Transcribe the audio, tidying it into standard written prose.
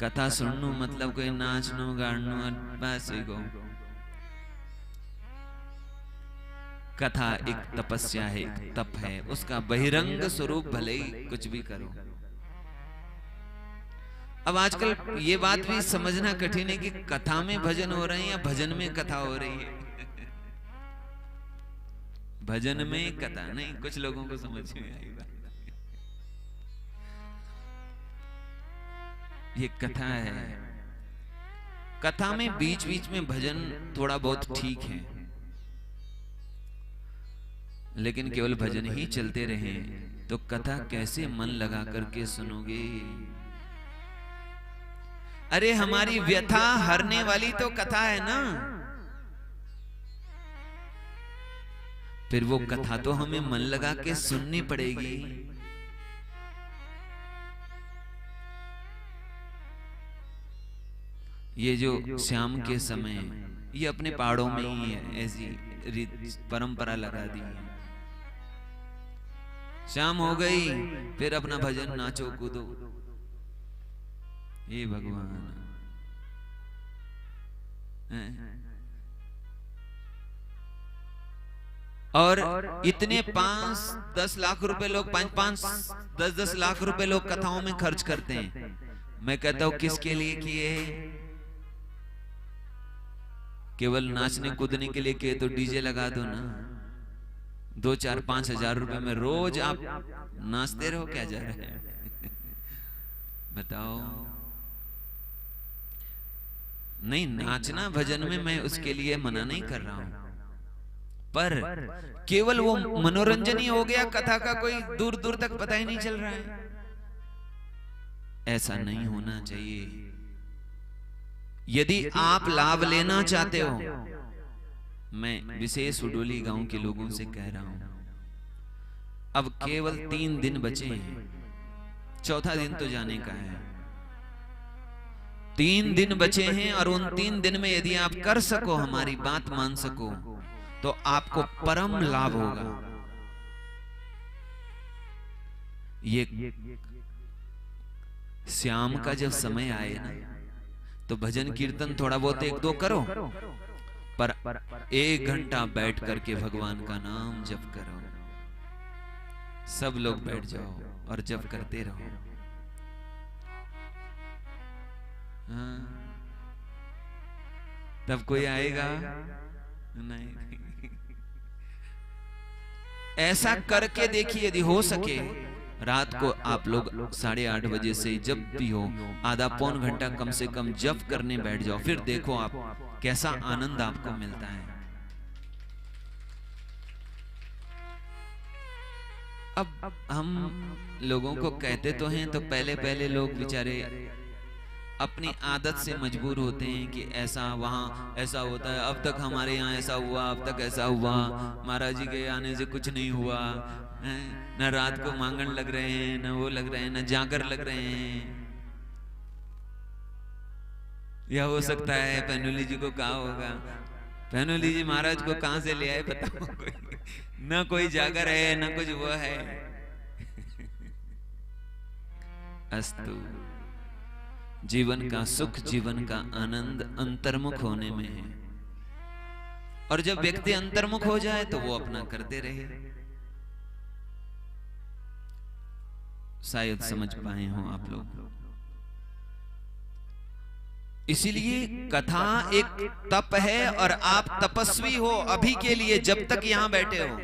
कथा सुननु मतलब कोई नाचनु गाड़नु बस को। कथा एक तपस्या है, एक तप है, उसका बहिरंग स्वरूप भले ही कुछ भी करो। अब आजकल ये बात भी समझना कठिन है कि कथा में भजन हो रहे हैं या भजन में कथा हो रही है। भजन में कथा नहीं, कुछ लोगों को समझ में आई बात। ये कथा है। कथा में बीच बीच में भजन थोड़ा बहुत ठीक है, लेकिन केवल भजन ही चलते रहे तो कथा कैसे मन लगा करके सुनोगे। अरे हमारी व्यथा हरने वाली तो कथा है ना, फिर वो कथा तो हमें मन लगा के सुननी पड़ेगी। ये जो श्याम के समय, ये अपने पहाड़ों में ही है, ऐसी परंपरा लगा दी है। शाम हो गई फिर अपना भजन नाचो कूदो। हे भगवान, और इतने 5-10 लाख रुपए लोग 5-10 लाख रुपए लोग कथाओं में खर्च करते हैं। मैं कहता हूं किसके लिए किए? केवल नाचने कूदने के लिए किए तो डीजे लगा दो ना। 2-4-5 हजार रुपए में रोज आप नाचते रहो, क्या जा रहा है? बताओ। नहीं, नाचना भजन में मैं उसके लिए मना नहीं कर रहा हूं, पर केवल वो मनोरंजन ही हो गया, कथा का कोई दूर दूर तक पता ही नहीं चल रहा है। ऐसा नहीं होना चाहिए। यदि आप लाभ लेना चाहते हो, मैं विशेष उडोली गांव के लोगों से कह रहा हूं, अब केवल 3 दिन बचे हैं, चौथा दिन तो जाने का है। 3 दिन बचे हैं और उन 3 दिन में यदि आप कर सको, हमारी बात मान सको, तो आपको परम लाभ होगा। ये श्याम का जब समय आए ना, तो भजन कीर्तन थोड़ा बहुत 1-2 करो, पर 1 घंटा बैठ करके भगवान का नाम जप करो। सब लोग बैठ जाओ और जप करते रहो। हाँ, तब कोई आएगा नहीं। ऐसा करके देखिए, यदि हो सके रात को आप लोग 8:30 बजे से जब भी हो, आधा-पौन घंटा कम से कम जप करने बैठ जाओ। फिर देखो आप कैसा आनंद आपको मिलता है। अब हम लोगों को कहते तो हैं, तो पहले लोग बेचारे अपनी आदत से मजबूर होते हैं कि ऐसा वहाँ ऐसा होता है, अब तक हमारे यहाँ ऐसा हुआ, अब तक ऐसा हुआ, महाराज जी के आने से कुछ नहीं हुआ, न रात को मांगण लग रहे हैं, न वो लग रहे हैं, न जागर लग रहे हैं। या हो सकता है पहनुली जी को कहा होगा, पहनुली जी महाराज को कहां से ले आए बताओ। न कोई जागर है, न कुछ वो है। अस्तु, जीवन का सुख, जीवन का आनंद अंतर्मुख होने में है। और जब व्यक्ति अंतर्मुख हो जाए तो वो अपना करते रहे। शायद समझ पाए हो आप लोग। इसीलिए कथा एक तप है, और आप तपस्वी हो अभी के लिए, जब तक यहां बैठे हो।